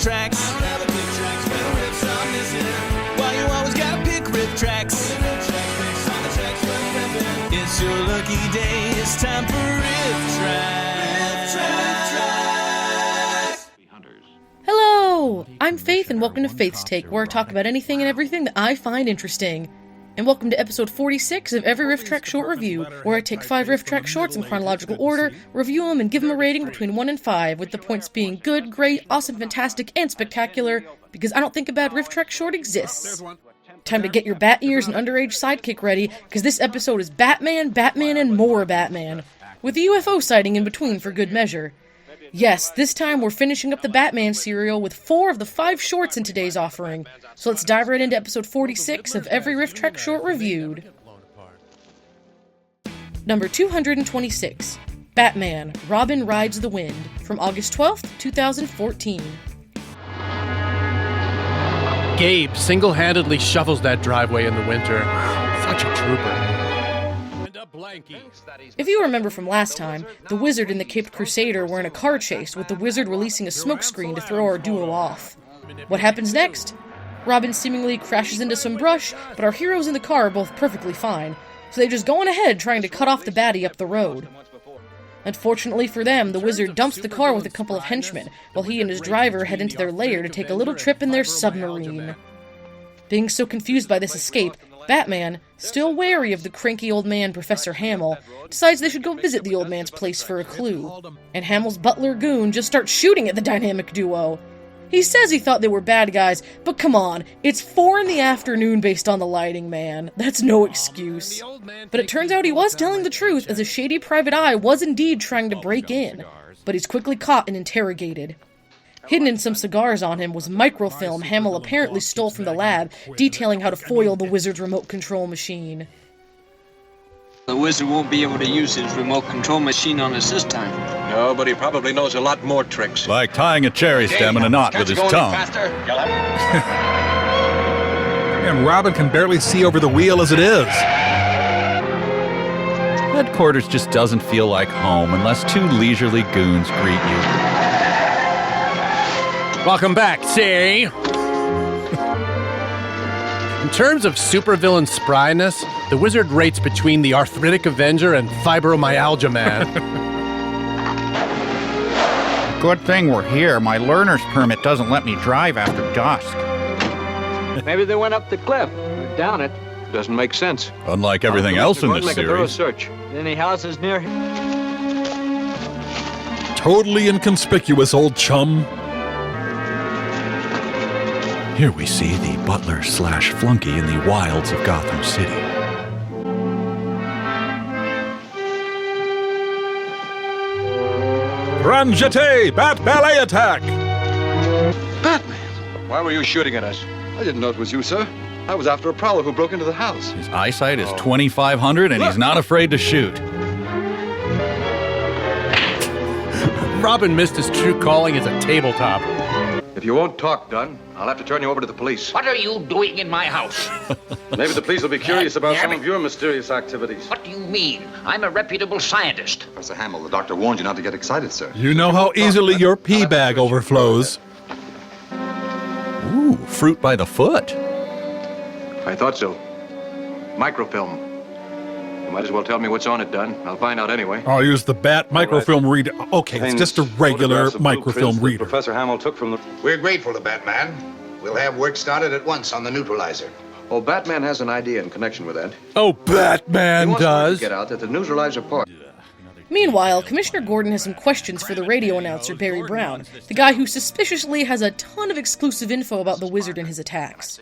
RiffTrax. Never pick tracks where the riffs are missing. Why you always gotta pick RiffTrax? It's your lucky day, it's time for RiffTrax. Hello! I'm Faith, and welcome to Faith's Take, where I talk about anything and everything that I find interesting. And welcome to episode 46 of Every RiffTrax Short Reviewed, where I take 5 RiffTrax shorts in chronological order, review them, and give them a rating between 1 and 5, with the points being good, great, awesome, fantastic, and spectacular, because I don't think a bad RiffTrax short exists. Time to get your bat ears and underage sidekick ready, because this episode is Batman, Batman, and more Batman, with a UFO sighting in between for good measure. Yes, this time we're finishing up the Batman serial with 4 of the 5 shorts in today's offering. So let's dive right into episode 46 of Every RiffTrax Short Reviewed. Number 226, Batman, Robin Rides the Wind, from August 12th, 2014. Gabe single-handedly shovels that driveway in the winter. Such a trooper. If you remember from last time, the Wizard and the Caped Crusader were in a car chase, with the Wizard releasing a smokescreen to throw our duo off. What happens next? Robin seemingly crashes into some brush, but our heroes in the car are both perfectly fine, so they just go on ahead trying to cut off the baddie up the road. Unfortunately for them, the Wizard dumps the car with a couple of henchmen, while he and his driver head into their lair to take a little trip in their submarine. Being so confused by this escape, Batman, still wary of the cranky old man Professor Hamill, decides they should go visit the old man's place for a clue. And Hamill's butler goon just starts shooting at the dynamic duo. He says he thought they were bad guys, but come on, it's 4 in the afternoon based on the lighting, man. That's no excuse. But it turns out he was telling the truth, as a shady private eye was indeed trying to break in, but he's quickly caught and interrogated. Hidden in some cigars on him was microfilm Hamill apparently stole from the lab, detailing how to foil the Wizard's remote control machine. The Wizard won't be able to use his remote control machine on us this time. No, but he probably knows a lot more tricks. Like tying a cherry stem in a knot with his tongue. And Robin can barely see over the wheel as it is. Headquarters just doesn't feel like home unless 2 leisurely goons greet you. Welcome back, see? In terms of supervillain spryness, the Wizard rates between the Arthritic Avenger and Fibromyalgia Man. Good thing we're here. My learner's permit doesn't let me drive after dusk. Maybe they went up the cliff, or down it. Doesn't make sense. Unlike everything else in this Make a thorough series. search. Any houses near here? Totally inconspicuous, old chum. Here we see the butler/flunky in the wilds of Gotham City. Grand Jeté! Bat Ballet Attack! Batman! Why were you shooting at us? I didn't know it was you, sir. I was after a prowler who broke into the house. His eyesight is 2,500 and he's not afraid to shoot. Robin missed his true calling as a tabletop. If you won't talk, Dunn, I'll have to turn you over to the police. What are you doing in my house? Maybe the police will be curious about some of your mysterious activities. What do you mean? I'm a reputable scientist. Professor Hamill, the doctor warned you not to get excited, sir. You know how easily your pee bag overflows. Ooh, fruit by the foot. I thought so. Microfilm. You might as well tell me what's on it, Dunn. I'll find out anyway. I'll use the Bat microfilm reader. Okay, it's just a regular microfilm reader. Professor Hamill took from the... We're grateful to Batman. We'll have work started at once on the neutralizer. Well, Batman has an idea in connection with that. Oh, Batman He wants does. to get out that the neutralizer part... Meanwhile, Commissioner Gordon has some questions for the radio announcer, Barry Brown, the guy who suspiciously has a ton of exclusive info about the Wizard and his attacks.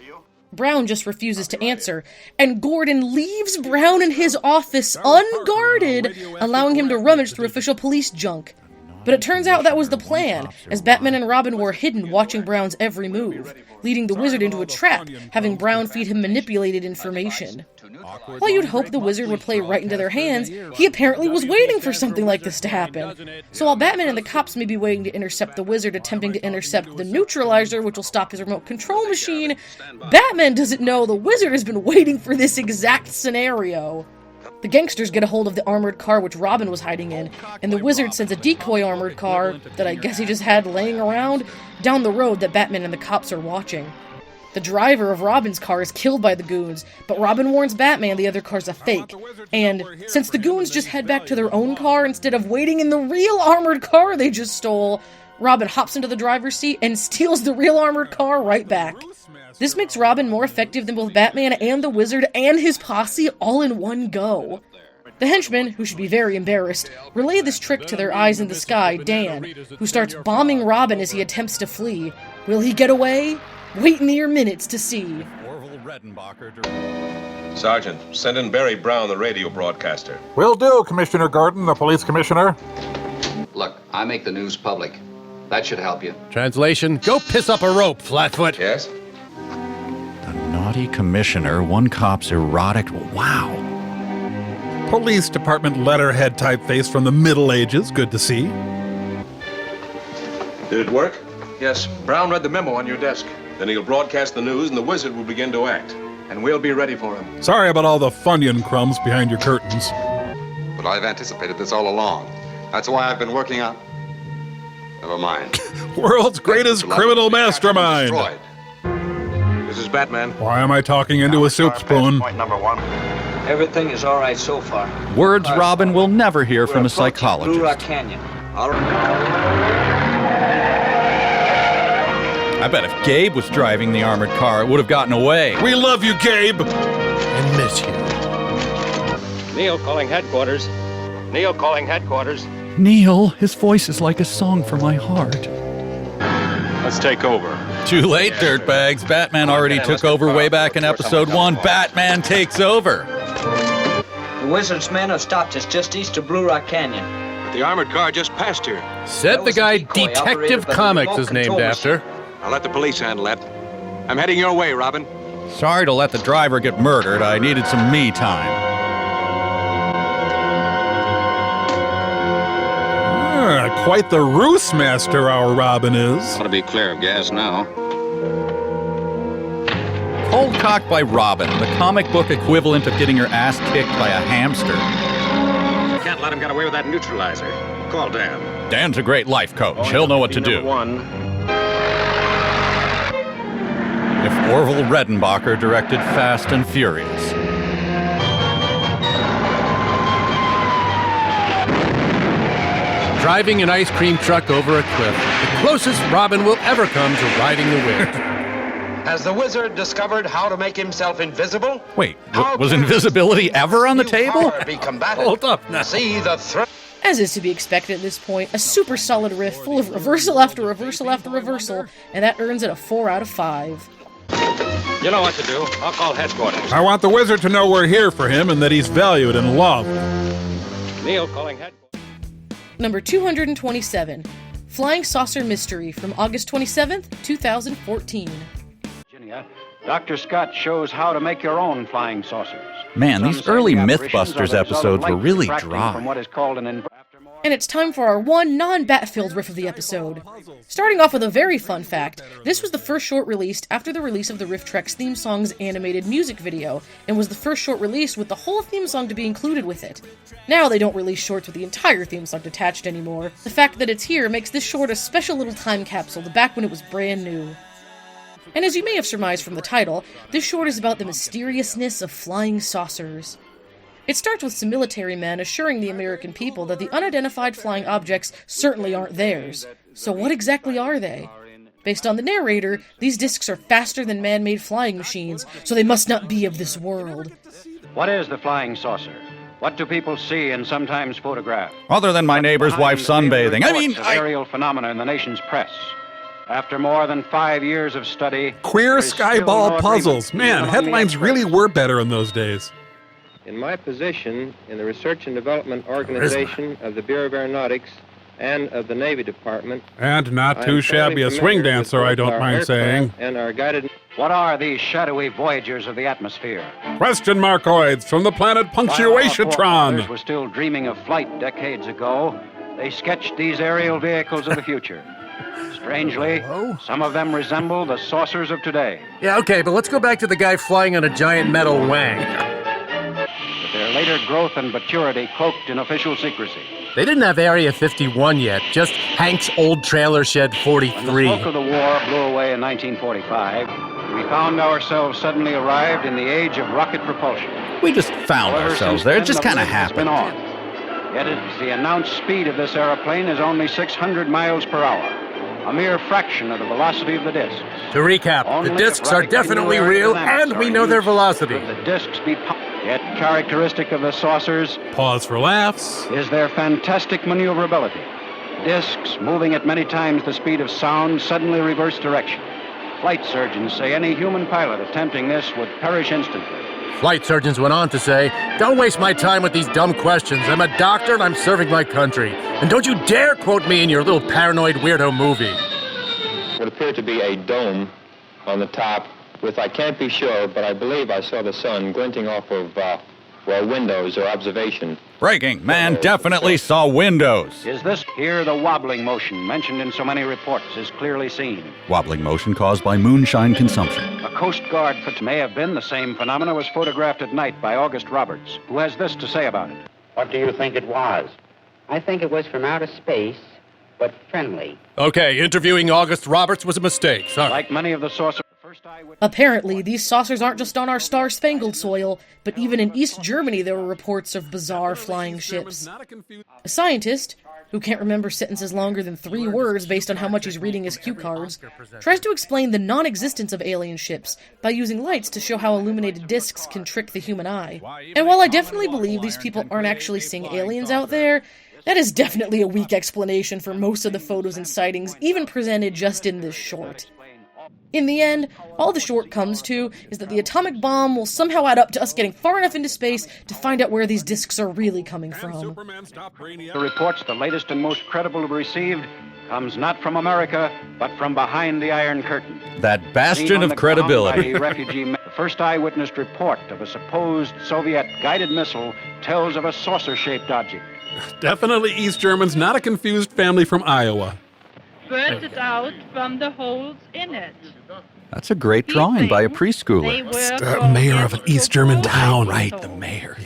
Brown just refuses to answer, and Gordon leaves Brown in his office unguarded, allowing him to rummage through official police junk. But it turns out that was the plan, as Batman and Robin were hidden watching Brown's every move, leading the Wizard into a trap, having Brown feed him manipulated information. While you'd hope the Wizard would play right into their hands, he apparently was waiting for something like this to happen. So while Batman and the cops may be waiting to intercept the Wizard attempting to intercept the neutralizer, which will stop his remote control machine, Batman doesn't know the Wizard has been waiting for this exact scenario. The gangsters get a hold of the armored car which Robin was hiding in, and the Wizard sends a decoy armored car, that I guess he just had laying around, down the road that Batman and the cops are watching. The driver of Robin's car is killed by the goons, but Robin warns Batman the other car's a fake. And since the goons just head back to their own car instead of waiting in the real armored car they just stole, Robin hops into the driver's seat and steals the real armored car right back. This makes Robin more effective than both Batman and the Wizard and his posse all in one go. The henchmen, who should be very embarrassed, relay this trick to their eyes in the sky, Dan, who starts bombing Robin as he attempts to flee. Will he get away? Wait mere minutes to see. Sergeant, send in Barry Brown, the radio broadcaster. Will do, Commissioner Gordon, the police commissioner. Look, I make the news public. That should help you. Translation, go piss up a rope, Flatfoot. Yes? The naughty commissioner, one cop's erotic. Wow. Police department letterhead typeface from the Middle Ages. Good to see. Did it work? Yes, Brown read the memo on your desk. Then he'll broadcast the news and the Wizard will begin to act. And we'll be ready for him. Sorry about all the Funyun crumbs behind your curtains. But I've anticipated this all along. That's why I've been working on... Never mind. World's greatest criminal mastermind. Destroyed. This is Batman. Why am I talking into a soup spoon? Point number 1. Everything is all right so far. Words Robin will never hear from a Blue Rock psychologist. Canyon. I bet if Gabe was driving the armored car, it would have gotten away. We love you, Gabe. And miss you. Neil calling headquarters. Neil calling headquarters. Neil, his voice is like a song for my heart. Let's take over. Too late, dirtbags. Batman already took over way back in episode 1. Batman takes over. The Wizard's men have stopped us just east of Blue Rock Canyon. But the armored car just passed here. Said the guy Detective Comics is named after. I'll let the police handle that. I'm heading your way, Robin. Sorry to let the driver get murdered. I needed some me time. Quite the ruse master our Robin is. Want to be clear of gas now. Cold cocked by Robin, the comic book equivalent of getting your ass kicked by a hamster. Can't let him get away with that neutralizer. Call Dan. Dan's a great life coach. He'll know what to do. If Orville Redenbacher directed Fast and Furious. Driving an ice cream truck over a cliff. The closest Robin will ever come to riding the wind. Has the Wizard discovered how to make himself invisible? Wait, was invisibility ever on the table? Hold up now. See the threat. As is to be expected at this point, a super solid riff full of reversal after reversal after reversal, and that earns it a 4 out of 5. You know what to do. I'll call headquarters. I want the Wizard to know we're here for him and that he's valued and loved. Neil calling headquarters. Number 227, Flying Saucer Mystery from August 27th, 2014. Virginia, Dr. Scott shows how to make your own flying saucers. Man, these early Mythbusters episodes were really dry. From what is called an And it's time for our one non-Bat-filled riff of the episode. Starting off with a very fun fact, this was the first short released after the release of the RiffTrax theme song's animated music video, and was the first short released with the whole theme song to be included with it. Now they don't release shorts with the entire theme song detached anymore. The fact that it's here makes this short a special little time capsule to back when it was brand new. And as you may have surmised from the title, this short is about the mysteriousness of flying saucers. It starts with some military men assuring the American people that the unidentified flying objects certainly aren't theirs. So what exactly are they? Based on the narrator, these discs are faster than man-made flying machines, so they must not be of this world. What is the flying saucer? What do people see and sometimes photograph? Other than my neighbor's wife sunbathing. I mean, aerial phenomena in the nation's press. After more than 5 years of study... Queer skyball puzzles. Man, headlines really were better in those days. In my position in the Research and Development Organization of the Bureau of Aeronautics and of the Navy Department... And not too shabby a swing dancer, I don't mind saying. And our guided... What are these shadowy voyagers of the atmosphere? Question markoids from the planet Punctuation-tron. Were still dreaming of flight decades ago. They sketched these aerial vehicles of the future. Strangely, some of them resemble the saucers of today. Yeah, okay, but let's go back to the guy flying on a giant metal wang. With their later growth and maturity cloaked in official secrecy. They didn't have Area 51 yet, just Hank's old trailer shed 43. When the smoke of the war blew away in 1945, we found ourselves suddenly arrived in the age of rocket propulsion. We just found ourselves there. It just kind of happened. Yet the announced speed of this airplane is only 600 miles per hour, a mere fraction of the velocity of the disc. To recap, the discs are definitely real, and we know their velocity. The discs be yet characteristic of the saucers. Pause for laughs. Is their fantastic maneuverability. Discs, moving at many times the speed of sound, suddenly reverse direction. Flight surgeons say any human pilot attempting this would perish instantly. Flight surgeons went on to say, "Don't waste my time with these dumb questions. I'm a doctor and I'm serving my country. And don't you dare quote me in your little paranoid weirdo movie." What appeared to be a dome on the top with, I can't be sure, but I believe I saw the sun glinting off of, windows or observation. Breaking, man definitely saw windows. Is this here the wobbling motion mentioned in so many reports is clearly seen? Wobbling motion caused by moonshine consumption. A Coast Guard may have been the same phenomena was photographed at night by August Roberts, who has this to say about it. What do you think it was? I think it was from outer space, but friendly. Okay, interviewing August Roberts was a mistake. Sorry. Like many of the saucers. Apparently, these saucers aren't just on our star-spangled soil, but even in East Germany there were reports of bizarre flying ships. A scientist, who can't remember sentences longer than 3 words based on how much he's reading his cue cards, tries to explain the non-existence of alien ships by using lights to show how illuminated discs can trick the human eye. And while I definitely believe these people aren't actually seeing aliens out there, that is definitely a weak explanation for most of the photos and sightings even presented just in this short. In the end, all the short comes to is that the atomic bomb will somehow add up to us getting far enough into space to find out where these discs are really coming from. The reports, the latest and most credible received, comes not from America, but from behind the Iron Curtain. That bastion of credibility. The first eyewitness report of a supposed Soviet guided missile tells of a saucer-shaped object. Definitely East Germans, not a confused family from Iowa. Burst it out from the holes in it. That's a great drawing by a preschooler. It's the mayor of an East German town. Right, the mayor.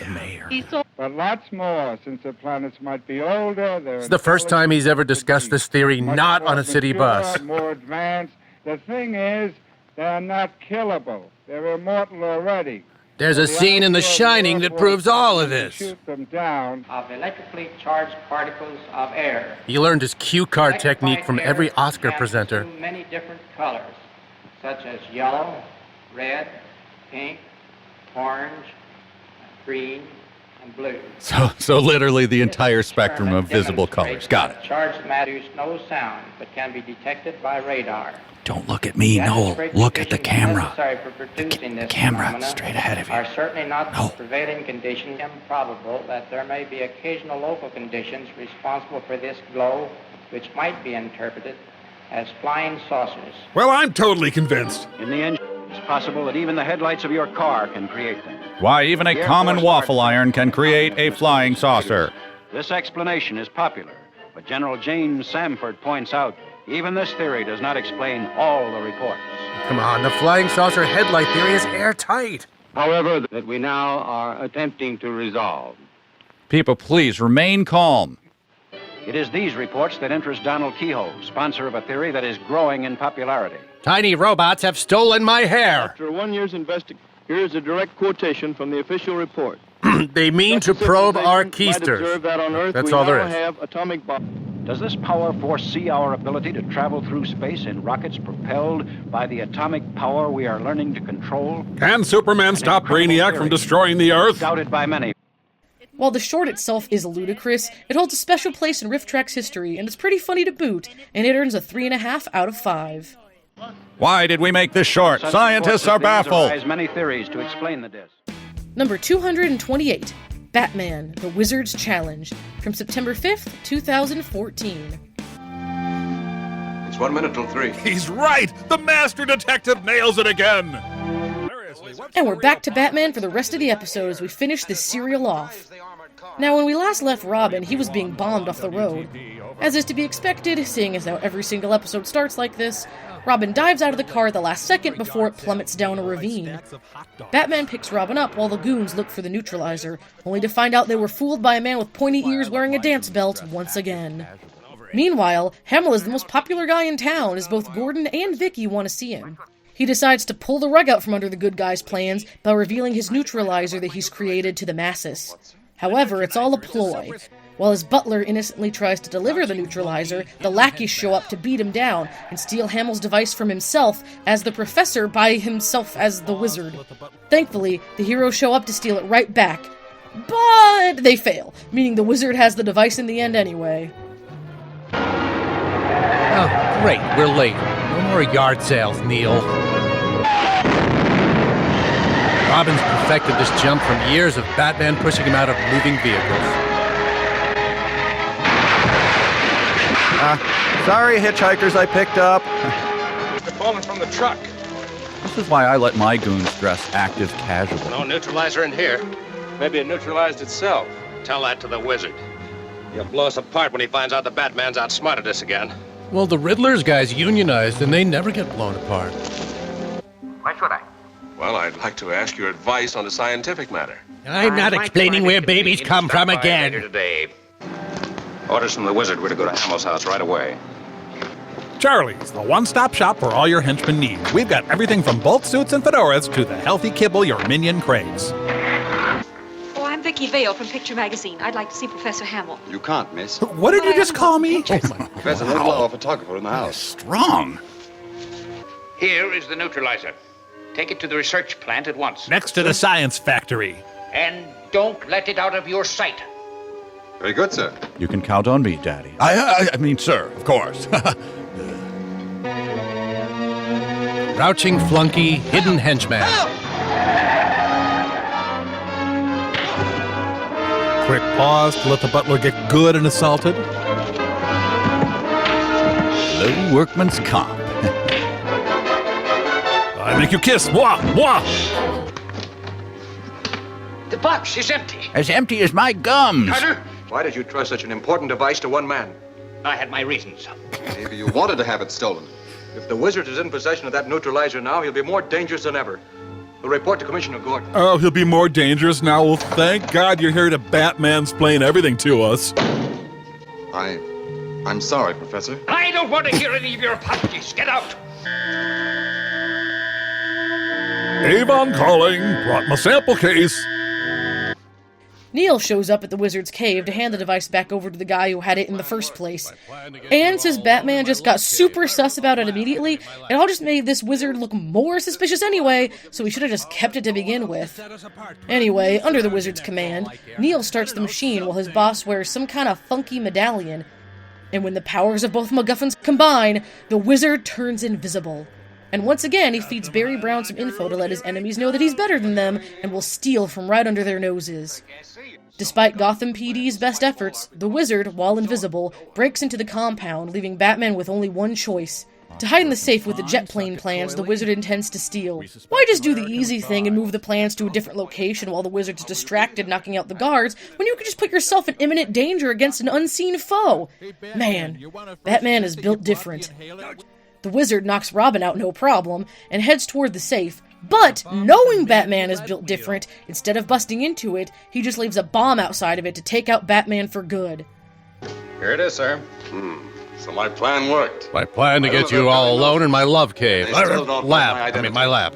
But lots more, since the planets might be older. It's the first time he's ever discussed this theory not on a city bus. More advanced. The thing is, they're not killable. They're immortal already. There's a scene in The Shining that proves all of this. Shoot them down of electrically charged particles of air. He learned his cue card technique from every Oscar presenter. Many different colors, such as yellow, red, pink, orange, green, and blue. So literally the entire spectrum of visible colors. Got it. Charged matter produce no sound, but can be detected by radar. Don't look at me, Noel. Look at the camera. The camera straight ahead of you. Are certainly not the prevailing conditions. Improbable that there may be occasional local conditions responsible for this glow, which might be interpreted as flying saucers. Well, I'm totally convinced. In the end, it's possible that even the headlights of your car can create them. Why, even a common waffle iron can create a flying saucer. This explanation is popular, but General James Samford points out even this theory does not explain all the reports. Come on, the flying saucer headlight theory is airtight. However, that we now are attempting to resolve. People, please remain calm. It is these reports that interest Donald Kehoe, sponsor of a theory that is growing in popularity. Tiny robots have stolen my hair. After 1 year's investigation, here is a direct quotation from the official report. They mean to probe our keisters. That's all there is. Have atomic bombs. Does this power foresee our ability to travel through space in rockets propelled by the atomic power we are learning to control? Can Superman stop Brainiac from destroying the Earth? Doubted by many. While the short itself is ludicrous, it holds a special place in RiffTrax history, and it's pretty funny to boot, and it earns a 3.5 out of 5. Why did we make this short? Scientists are baffled. There are many theories to explain the disc. Number 228, Batman, The Wizard's Challenge, from September 5th, 2014. It's 1 minute till 3. He's right! The master detective nails it again! And we're back to Batman for the rest of the episode as we finish this serial off. Now, when we last left Robin, he was being bombed off the road. As is to be expected, seeing as how every single episode starts like this, Robin dives out of the car at the last second before it plummets down a ravine. Batman picks Robin up while the goons look for the neutralizer, only to find out they were fooled by a man with pointy ears wearing a dance belt once again. Meanwhile, Hamill is the most popular guy in town, as both Gordon and Vicky want to see him. He decides to pull the rug out from under the good guy's plans by revealing his neutralizer that he's created to the masses. However, it's all a ploy. While his butler innocently tries to deliver the neutralizer, the lackeys show up to beat him down and steal Hamill's device from himself as the professor by himself as the wizard. Thankfully, the heroes show up to steal it right back. But they fail, meaning the wizard has the device in the end anyway. Oh, great, we're late. No more yard sales, Neil. Robin's perfected this jump from years of Batman pushing him out of moving vehicles. Sorry, hitchhikers I picked up. They're falling from the truck. This is why I let my goons dress active casual. No neutralizer in here. Maybe it neutralized itself. Tell that to the wizard. He'll blow us apart when he finds out the Batman's outsmarted us again. Well, the Riddler's guys unionized, and they never get blown apart. Why should I? Well, I'd like to ask your advice on a scientific matter. I'm not explaining where babies come from again. Today. Orders from the wizard were to go to Hamill's house right away. Charlie's, the one-stop shop for all your henchmen needs. We've got everything from bolt suits and fedoras to the healthy kibble your minion craves. Oh, I'm Vicky Vale from Picture Magazine. I'd like to see Professor Hamill. You can't, miss. What did you just call me? There's a little photographer in the house. Strong. Here is the neutralizer. Take it to the research plant at once. Next to the science factory. And don't let it out of your sight. Very good, sir. You can count on me, Daddy. I mean, sir, of course. Crouching flunky, hidden henchman. Quick pause to let the butler get good and assaulted. Low workman's comp. I make you kiss. Mwah! Mwah! The box is empty. As empty as my gums. Carter? Why did you trust such an important device to one man? I had my reasons. Maybe you wanted to have it stolen. If the wizard is in possession of that neutralizer now, he'll be more dangerous than ever. We'll report to Commissioner Gordon. Oh, he'll be more dangerous now. Well, thank God you're here to Batman-splain everything to us. I'm sorry, Professor. I don't want to hear any of your apologies. Get out. Avon calling. Brought my sample case. Neil shows up at the wizard's cave to hand the device back over to the guy who had it in the first place. And since Batman just got super sus about it immediately, it all just made this wizard look more suspicious anyway, so he should have just kept it to begin with. Anyway, under the wizard's command, Neil starts the machine while his boss wears some kind of funky medallion. And when the powers of both MacGuffins combine, the wizard turns invisible. And once again, he feeds Barry Brown some info to let his enemies know that he's better than them and will steal from right under their noses. Despite Gotham PD's best efforts, the wizard, while invisible, breaks into the compound, leaving Batman with only one choice. To hide in the safe with the jet plane plans the wizard intends to steal. Why just do the easy thing and move the plans to a different location while the wizard's distracted knocking out the guards, when you could just put yourself in imminent danger against an unseen foe? Man, Batman is built different. The wizard knocks Robin out no problem, and heads toward the safe, but, knowing Batman is built different, instead of busting into it, he just leaves a bomb outside of it to take out Batman for good. Here it is, sir. So my plan worked. My plan to get you all alone in my love cave. My lab.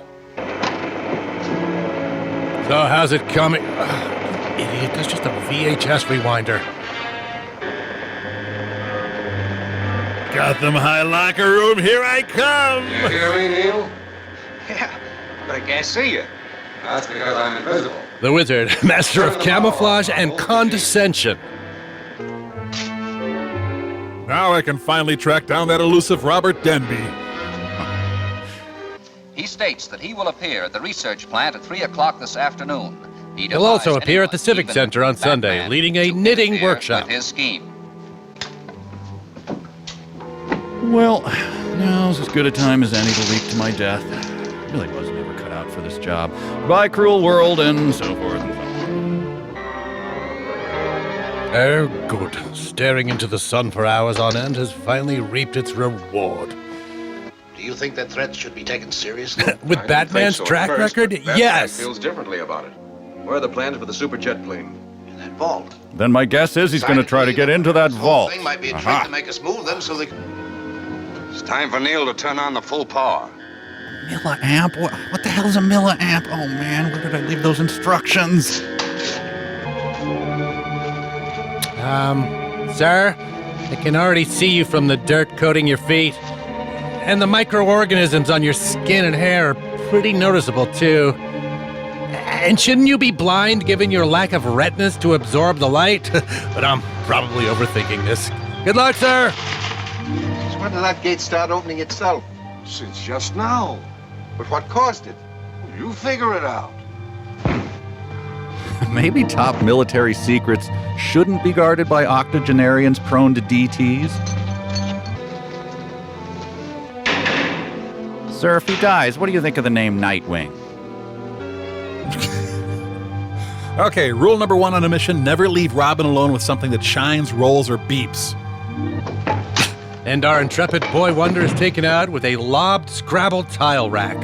So how's it coming? Idiot, that's just a VHS rewinder. Gotham High Locker Room, here I come! You hear me, Neil? Yeah, but I can't see you. That's because I'm invisible. The wizard, master of camouflage and condescension. Now I can finally track down that elusive Robert Denby. He states that he will appear at the research plant at 3 o'clock this afternoon. He'll also appear at the Civic Center on Sunday, leading a knitting workshop. With his scheme. Well, now's as good a time as any to leap to my death. Really was never cut out for this job. Goodbye, cruel world, and so forth and so on. Oh, good. Staring into the sun for hours on end has finally reaped its reward. Do you think that threat should be taken seriously? With Batman's track record? Yes! Batman feels differently about it. Where are the plans for the superjet plane? In that vault. Then my guess is he's going to try to get into that vault. Thing might be a trick to make us move them so they... It's time for Neil to turn on the full power. Milliamp? What the hell's a milliamp? Oh man, where did I leave those instructions? Sir, I can already see you from the dirt coating your feet. And the microorganisms on your skin and hair are pretty noticeable, too. And shouldn't you be blind given your lack of retinas to absorb the light? But I'm probably overthinking this. Good luck, sir! Since when did that gate start opening itself? Since just now. But what caused it? You figure it out. Maybe top military secrets shouldn't be guarded by octogenarians prone to DTs? Sir, if he dies, what do you think of the name Nightwing? Okay, rule number 1 on a mission, never leave Robin alone with something that shines, rolls, or beeps. And our intrepid boy wonder is taken out with a lobbed Scrabble tile rack.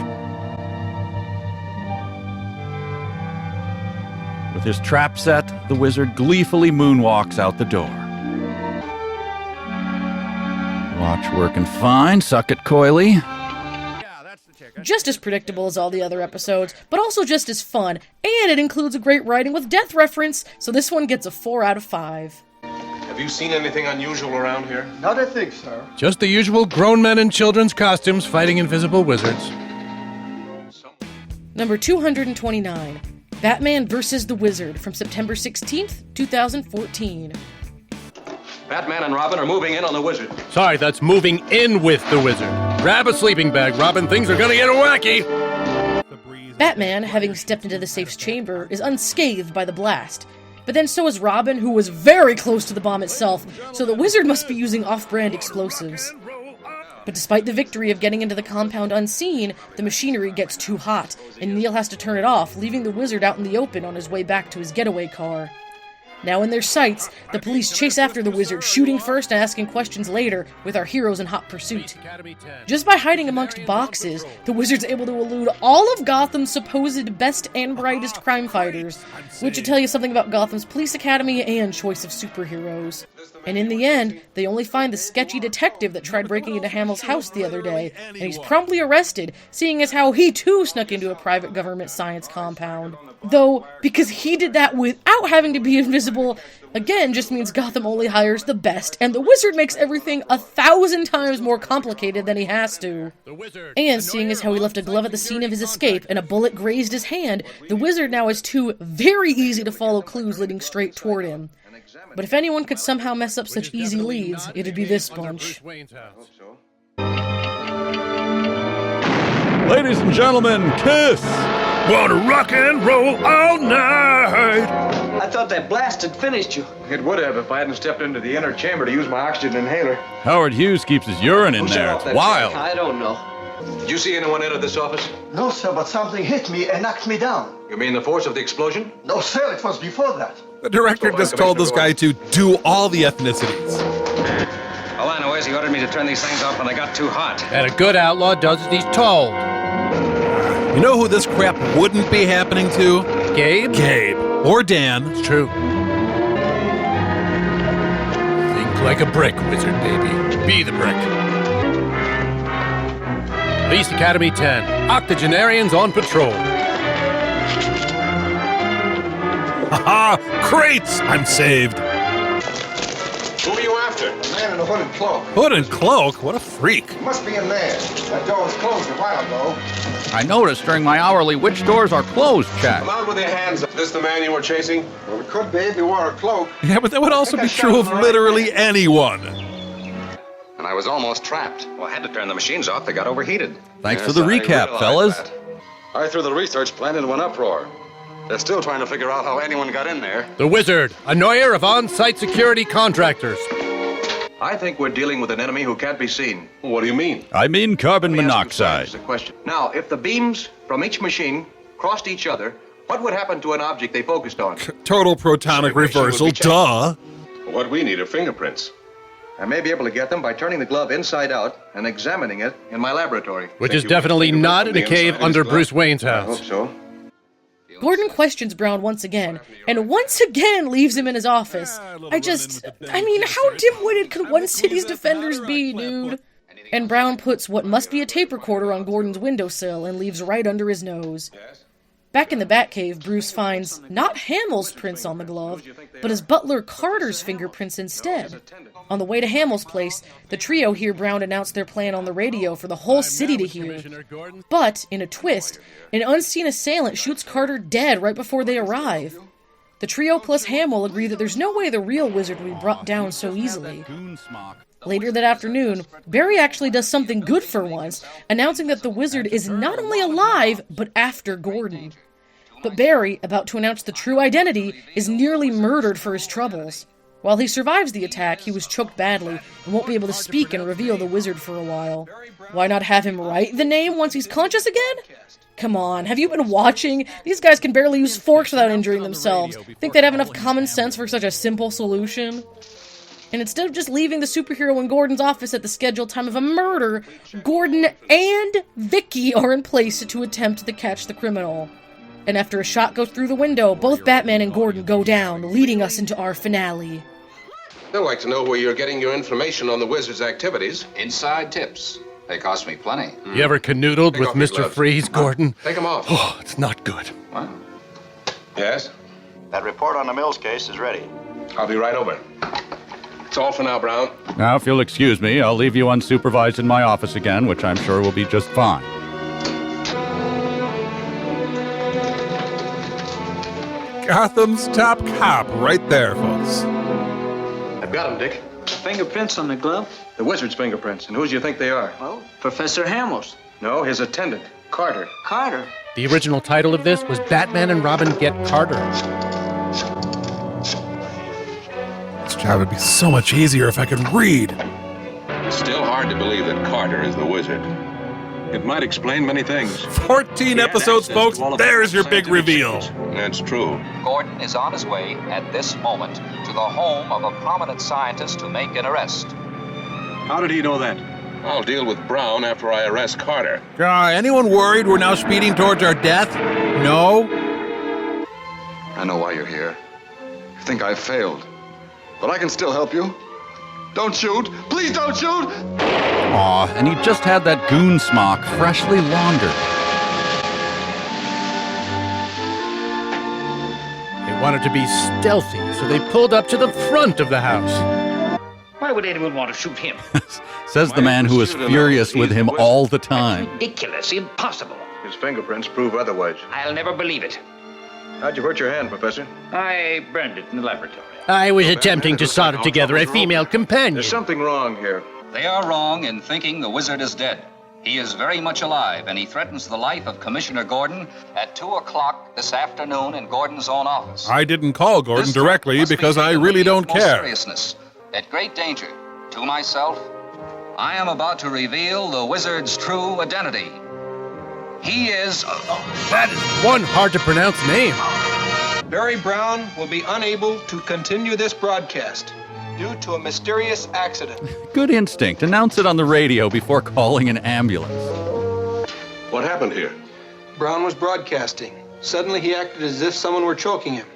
With his trap set, the wizard gleefully moonwalks out the door. Watch working fine, suck it coyly. Just as predictable as all the other episodes, but also just as fun, and it includes a great writing with death reference, so this one gets a 4 out of 5. Have you seen anything unusual around here? Not a thing, sir. Just the usual grown men in children's costumes fighting invisible wizards. Number 229, Batman vs. the Wizard from September 16th, 2014. Batman and Robin are moving in on the wizard. Sorry, that's moving in with the wizard. Grab a sleeping bag, Robin. Things are gonna get wacky. Batman, having stepped into the safe's chamber, is unscathed by the blast. But then so is Robin, who was very close to the bomb itself, so the wizard must be using off-brand explosives. But despite the victory of getting into the compound unseen, the machinery gets too hot, and Neil has to turn it off, leaving the wizard out in the open on his way back to his getaway car. Now in their sights, the police chase after the wizard, shooting first and asking questions later, with our heroes in hot pursuit. Just by hiding amongst boxes, the wizard's able to elude all of Gotham's supposed best and brightest crime fighters, which should tell you something about Gotham's police academy and choice of superheroes. And in the end, they only find the sketchy detective that tried breaking into Hamill's house the other day, and he's promptly arrested, seeing as how he too snuck into a private government science compound. Though, because he did that without having to be invisible, again just means Gotham only hires the best, and the wizard makes everything 1,000 times more complicated than he has to. And seeing as how he left a glove at the scene of his escape and a bullet grazed his hand, the wizard now has 2 very easy to follow clues leading straight toward him. But if anyone could somehow mess up such easy leads, it'd be this bunch. Ladies and gentlemen, Kiss! Wanna rock and roll all night! I thought that blast had finished you. It would have if I hadn't stepped into the inner chamber to use my oxygen inhaler. Howard Hughes keeps his urine in there. It's wild. I don't know. Did you see anyone enter this office? No, sir, but something hit me and knocked me down. You mean the force of the explosion? No, sir, it was before that. The director just told this guy to do all the ethnicities. All I know is he ordered me to turn these things off when they got too hot. And a good outlaw does as he's told. You know who this crap wouldn't be happening to? Gabe? Gabe. Or Dan. It's true. Think like a brick, wizard baby. Be the brick. Police Academy 10. Octogenarians on patrol. Haha! Crates! I'm saved. Who are you after? A man in a hood and cloak. Hood and cloak? What a freak. He must be in there. That door was closed a while ago. I noticed during my hourly which doors are closed check. Come out with your hands up. Is this the man you were chasing? Well, it could be if he wore a cloak. Yeah, but that would also be true of literally anyone. And I was almost trapped. Well, I had to turn the machines off. They got overheated. Thanks for the recap, fellas. I threw the research plant into an uproar. They're still trying to figure out how anyone got in there. The Wizard, annoyer of on-site security contractors. I think we're dealing with an enemy who can't be seen. What do you mean? I mean carbon monoxide. That's a question. Now, if the beams from each machine crossed each other, what would happen to an object they focused on? Total protonic reversal, duh. What we need are fingerprints. I may be able to get them by turning the glove inside out and examining it in my laboratory. Which is definitely not in a cave under Bruce Wayne's I hope house. so. Gordon questions Brown once again, and once again leaves him in his office. I mean, how dim-witted could one city's defenders be, dude? And Brown puts what must be a tape recorder on Gordon's windowsill and leaves right under his nose. Back in the Batcave, Bruce finds not Hamill's prints on the glove, but his butler Carter's fingerprints instead. On the way to Hamill's place, the trio hear Brown announce their plan on the radio for the whole city to hear. But, in a twist, an unseen assailant shoots Carter dead right before they arrive. The trio plus Hamill agree that there's no way the real wizard would be brought down so easily. Later that afternoon, Barry actually does something good for once, announcing that the wizard is not only alive, but after Gordon. But Barry, about to announce the true identity, is nearly murdered for his troubles. While he survives the attack, he was choked badly and won't be able to speak and reveal the wizard for a while. Why not have him write the name once he's conscious again? Come on, have you been watching? These guys can barely use forks without injuring themselves. Think they'd have enough common sense for such a simple solution? And instead of just leaving the superhero in Gordon's office at the scheduled time of a murder, Gordon and Vicky are in place to attempt to catch the criminal. And after a shot goes through the window, both Batman and Gordon go down, leading us into our finale. I'd like to know where you're getting your information on the wizard's activities. Inside tips. They cost me plenty. You ever canoodled with off your Mr. gloves. Freeze, Gordon? Take them off. Oh, it's not good. What? Yes? That report on the Mills case is ready. I'll be right over. It's all for now, Brown. Now, if you'll excuse me, I'll leave you unsupervised in my office again, which I'm sure will be just fine. Gotham's top cop right there, folks. I've got him, Dick. Fingerprints on the glove? The wizard's fingerprints. And whose do you think they are? Oh, Professor Hamill's. No, his attendant, Carter. Carter? The original title of this was Batman and Robin Get Carter. This job would be so much easier if I could read. It's still hard to believe that Carter is the wizard. It might explain many things. 14 episodes, folks. There's your big reveal. That's true. Gordon is on his way at this moment to the home of a prominent scientist to make an arrest. How did he know that? I'll deal with Brown after I arrest Carter. Anyone worried we're now speeding towards our death? No? I know why you're here. You think I failed. But I can still help you. Don't shoot! Please don't shoot! Aw, and he just had that goon smock freshly laundered. They wanted to be stealthy, so they pulled up to the front of the house. Why would anyone want to shoot him? Says the man who is furious with him all the time. Ridiculous, impossible. His fingerprints prove otherwise. I'll never believe it. How'd you hurt your hand, Professor? I burned it in the laboratory. I was attempting to solder together a female companion. There's something wrong here. They are wrong in thinking the wizard is dead. He is very much alive, and he threatens the life of Commissioner Gordon at 2 o'clock this afternoon in Gordon's own office. I didn't call Gordon directly because I really don't care. Seriousness, at great danger to myself, I am about to reveal the wizard's true identity. He is... that is one hard-to-pronounce name. Barry Brown will be unable to continue this broadcast due to a mysterious accident. Good instinct. Announce it on the radio before calling an ambulance. What happened here? Brown was broadcasting. Suddenly he acted as if someone were choking him.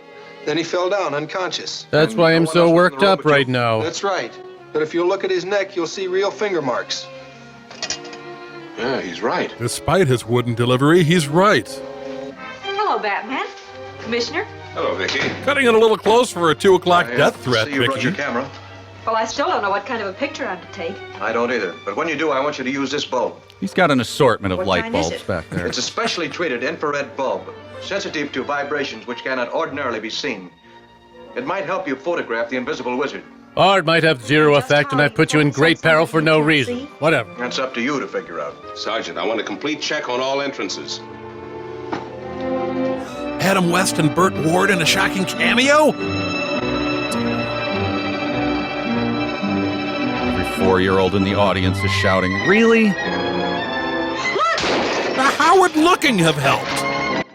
Then he fell down unconscious. That's why I'm so worked up right now. That's right. But if you look at his neck, you'll see real finger marks. Yeah, he's right. Despite his wooden delivery, he's right. Hello, Batman. Commissioner? Hello, Vicky. Cutting it a little close for a 2 o'clock death threat, See, you brought your Vicky. camera. Well, I still don't know what kind of a picture I'm to take. I don't either. But when you do, I want you to use this bulb. He's got an assortment of What light kind is bulbs it? back there. It's a specially treated infrared bulb, sensitive to vibrations which cannot ordinarily be seen. It might help you photograph the invisible wizard. Or it might have zero effect, and I've put you in great peril for no reason. Whatever. That's up to you to figure out. Sergeant, I want a complete check on all entrances. Adam West and Burt Ward in a shocking cameo? Every 4-year-old in the audience is shouting, really? Now, how would looking have helped?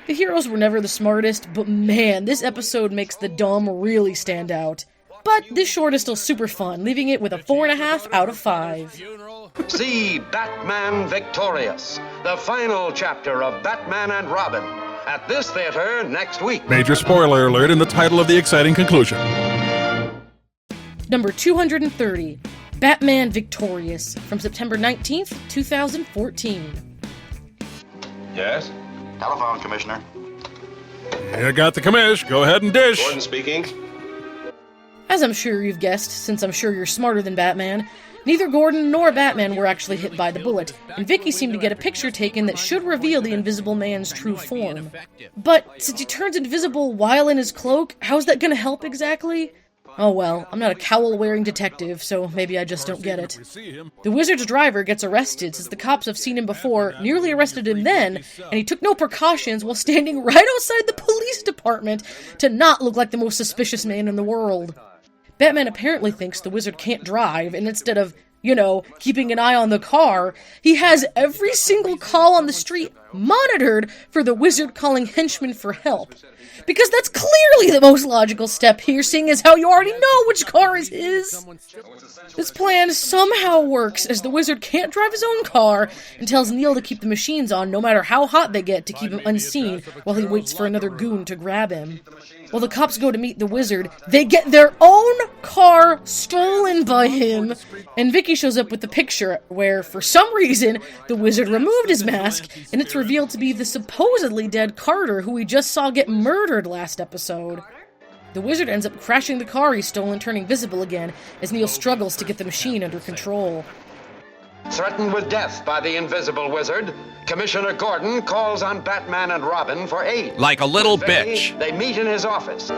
The heroes were never the smartest, but man, this episode makes the dumb really stand out. But this short is still super fun, leaving it with a 4.5 out of 5. See Batman Victorious, the final chapter of Batman and Robin, at this theater next week. Major spoiler alert in the title of the exciting conclusion. Number 230, Batman Victorious, from September 19th, 2014. Yes? Telephone, Commissioner. You got the commish. Go ahead and dish. Gordon speaking. As I'm sure you've guessed, since I'm sure you're smarter than Batman, neither Gordon nor Batman were actually hit by the bullet, and Vicky seemed to get a picture taken that should reveal the Invisible Man's true form. But since he turns invisible while in his cloak, how's that gonna help exactly? Oh well, I'm not a cowl-wearing detective, so maybe I just don't get it. The Wizard's driver gets arrested since the cops have seen him before, nearly arrested him then, and he took no precautions while standing right outside the police department to not look like the most suspicious man in the world. Batman apparently thinks the Wizard can't drive, and instead of, keeping an eye on the car, he has every single call on the street monitored for the Wizard calling henchmen for help. Because that's clearly the most logical step here, seeing as how you already know which car is his. This plan somehow works, as the Wizard can't drive his own car and tells Neil to keep the machines on no matter how hot they get to keep him unseen while he waits for another goon to grab him. While the cops go to meet the Wizard, they get their own car stolen by him, and Vicky shows up with the picture where, for some reason, the Wizard removed his mask, and it's revealed to be the supposedly dead Carter who we just saw get murdered last episode. The Wizard ends up crashing the car he's stolen, turning visible again, as Neil struggles to get the machine under control. Threatened with death by the Invisible Wizard, Commissioner Gordon calls on Batman and Robin for aid. Like a little bitch. They meet in his office.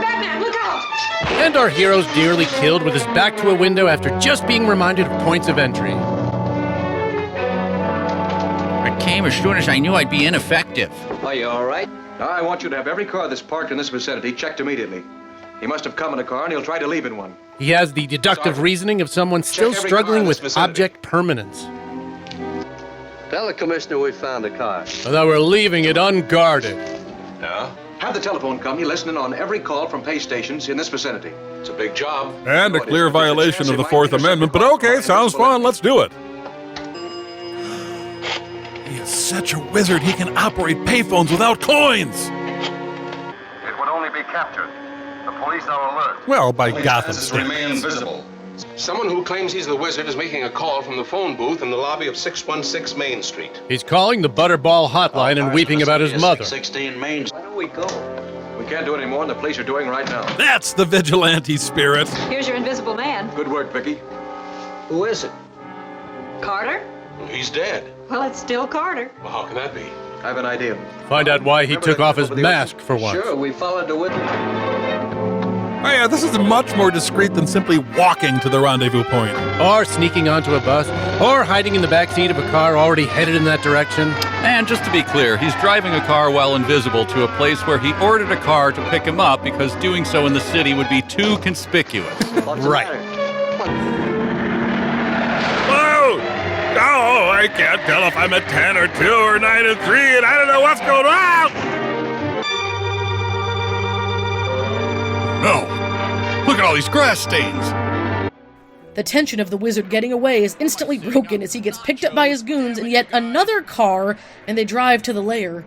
Batman, look out! And our hero's nearly killed with his back to a window after just being reminded of points of entry. I came as soon as I knew I'd be ineffective. Are you all right? I want you to have every car that's parked in this vicinity checked immediately. He must have come in a car and he'll try to leave in one. He has the deductive reasoning of someone still struggling with object permanence. Tell the commissioner we found a car. That we're leaving it unguarded. Yeah? Have the telephone company listening on every call from pay stations in this vicinity. It's a big job. And a clear violation of the Fourth Amendment, but okay, sounds fun, let's do it. He is such a wizard, he can operate payphones without coins! It would only be captured. The police are alert. Well, by Gotham State. Remain invisible. Someone who claims he's the Wizard is making a call from the phone booth in the lobby of 616 Main Street. He's calling the Butterball hotline and weeping about his mother. 16 Main. Where do we go? We can't do any more than the police are doing right now. That's the vigilante spirit. Here's your Invisible Man. Good work, Vicky. Who is it? Carter? He's dead. Well, it's still Carter. Well, how can that be? I have an idea. Find out why he took off his mask for once. Sure, we followed the wizard. Oh yeah, this is much more discreet than simply walking to the rendezvous point. Or sneaking onto a bus, or hiding in the backseat of a car already headed in that direction. And just to be clear, he's driving a car while invisible to a place where he ordered a car to pick him up because doing so in the city would be too conspicuous. Right. Whoa! Oh, I can't tell if I'm a 10 or 2 or 9 and 3, and I don't know what's going on! No! Look at all these grass stains! The tension of the Wizard getting away is instantly broken as he gets picked up by his goons in yet another car, and they drive to the lair.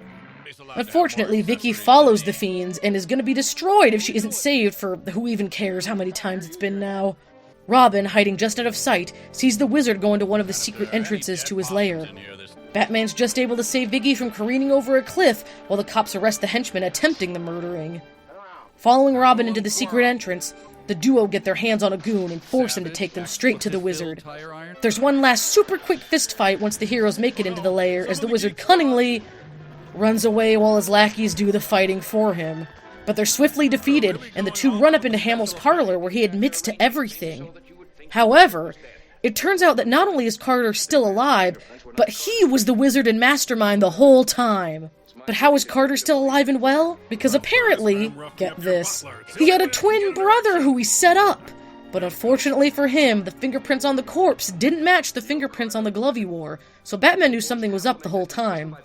Unfortunately, Vicky follows the fiends and is going to be destroyed if she isn't saved for who even cares how many times it's been now. Robin, hiding just out of sight, sees the Wizard go into one of the secret entrances to his lair. Batman's just able to save Vicky from careening over a cliff while the cops arrest the henchmen attempting the murdering. Following Robin into the secret entrance, the duo get their hands on a goon and force him to take them straight to the Wizard. There's one last super quick fist fight once the heroes make it into the lair as the Wizard cunningly runs away while his lackeys do the fighting for him. But they're swiftly defeated, and the two run up into Hamill's parlor where he admits to everything. However, it turns out that not only is Carter still alive, but he was the Wizard and mastermind the whole time. But how is Carter still alive and well? Because apparently, get this, he had a twin brother who he set up. But unfortunately for him, the fingerprints on the corpse didn't match the fingerprints on the glove he wore, so Batman knew something was up the whole time.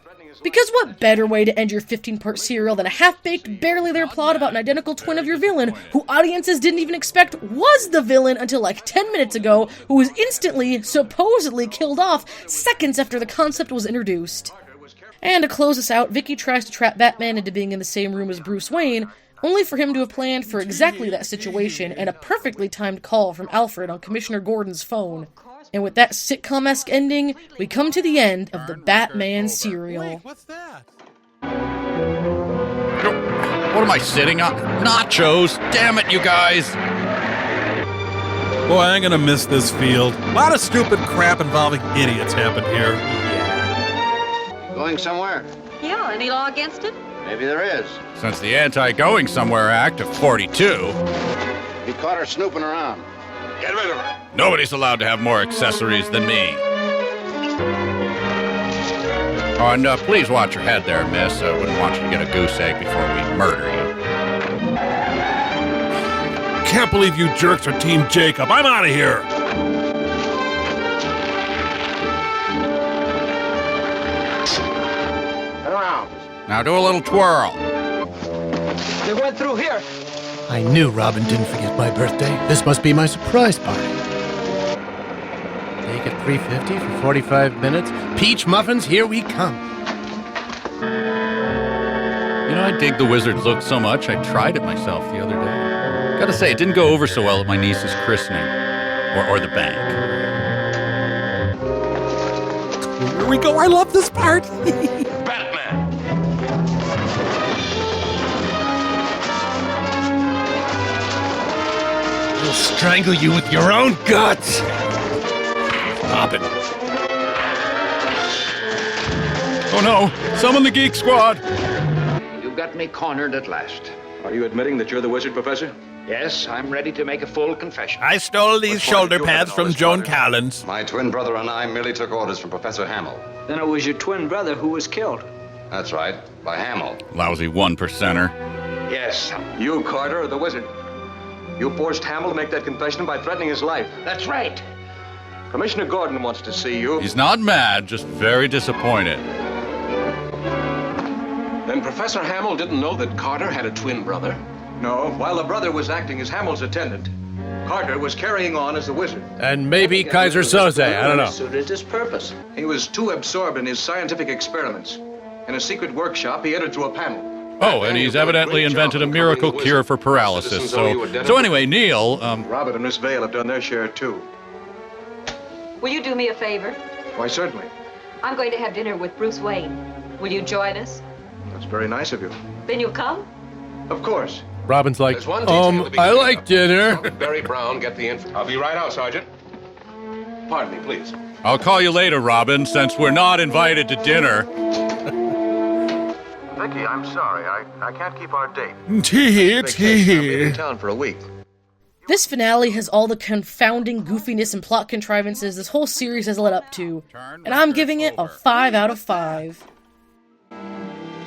Because what better way to end your 15-part serial than a half-baked, barely-there plot about an identical twin of your villain, who audiences didn't even expect was the villain until like 10 minutes ago, who was instantly, supposedly killed off seconds after the concept was introduced. And to close us out, Vicky tries to trap Batman into being in the same room as Bruce Wayne, only for him to have planned for exactly that situation and a perfectly timed call from Alfred on Commissioner Gordon's phone. And with that sitcom-esque ending, we come to the end of the Batman serial. Wait, what's that? What am I sitting on? Nachos! Damn it, you guys! Boy, I'm gonna miss this field. A lot of stupid crap involving idiots happened here. Going somewhere? Yeah, any law against it? Maybe there is. Since the Anti-Going Somewhere Act of 42, You caught her snooping around. Get rid of her. nobody's allowed to have more accessories than me. Oh, and please watch your head there, miss. I wouldn't want you to get a goose egg before we murder you. Can't believe you jerks are Team Jacob. I'm out of here. Turn around. Now do a little twirl. They went through here. I knew Robin didn't forget my birthday. This must be my surprise party. Take it $3.50 for 45 minutes. Peach muffins, here we come. You know, I dig the wizard's look so much, I tried it myself the other day. Gotta say, it didn't go over so well at my niece's christening. Or the bank. Here we go. I love this part. I'll strangle you with your own guts! Stop it. Oh no! Summon the Geek Squad! You've got me cornered at last. Are you admitting that you're the wizard, Professor? Yes, I'm ready to make a full confession. I stole these shoulder pads from Joan Collins. My twin brother and I merely took orders from Professor Hamill. Then it was your twin brother who was killed. That's right, by Hamill. Lousy 1%er. Yes, You, Carter, are the wizard. You forced Hamill to make that confession by threatening his life. that's right. Commissioner Gordon wants to see you. He's not mad, just very disappointed. Then Professor Hamill didn't know that Carter had a twin brother? No, while the brother was acting as Hamill's attendant, Carter was carrying on as the wizard. And maybe Kaiser Soze, I don't know. Suited his purpose. He was too absorbed in his scientific experiments. In a secret workshop, he entered through a panel. Oh, and he's evidently invented a miracle cure for paralysis. So anyway, Neil, Robert and Miss Vale have done their share, too. Will you do me a favor? Why, certainly. I'm going to have dinner with Bruce Wayne. Will you join us? That's very nice of you. Then you'll come? Of course. Robin's like, There's one detail to be I cleared like up. dinner. How did Barry Brown get the info? I'll be right out, Sergeant. Pardon me, please. I'll call you later, Robin, since we're not invited to dinner. Vicky, I'm sorry. I can't keep our date. It's I'll be here. in town for a week. This finale has all the confounding goofiness and plot contrivances this whole series has led up to, and I'm giving it a 5 out of 5.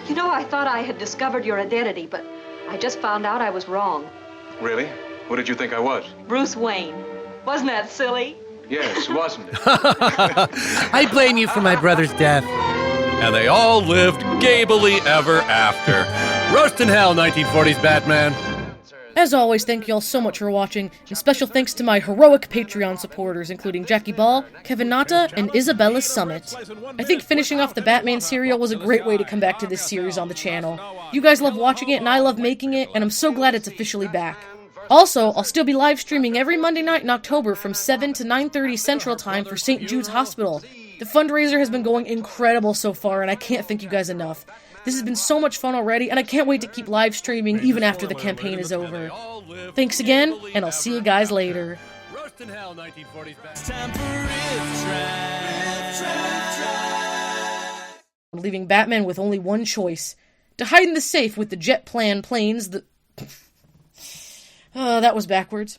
You know, I thought I had discovered your identity, but I just found out I was wrong. Really? What did you think I was? Bruce Wayne. Wasn't that silly? Yes, wasn't it? I blame you for my brother's death. And they all lived gably ever after. Roast in hell, 1940s Batman. As always, thank you all so much for watching, and special thanks to my heroic Patreon supporters, including Jacqi Ball, Kevin Nauta, and Isabella Summitt. I think finishing off the Batman serial was a great way to come back to this series on the channel. You guys love watching it, and I love making it, and I'm so glad it's officially back. Also, I'll still be live streaming every Monday night in October from 7 to 9:30 Central Time for St. Jude's Hospital. The fundraiser has been going incredible so far, and I can't thank you guys enough. This has been so much fun already, and I can't wait to keep live streaming even after the campaign is over. Thanks again, and I'll see you guys later. Roast in hell, 1940s I'm leaving Batman with only one choice. To hide in the safe with the jet plan planes that... that was backwards.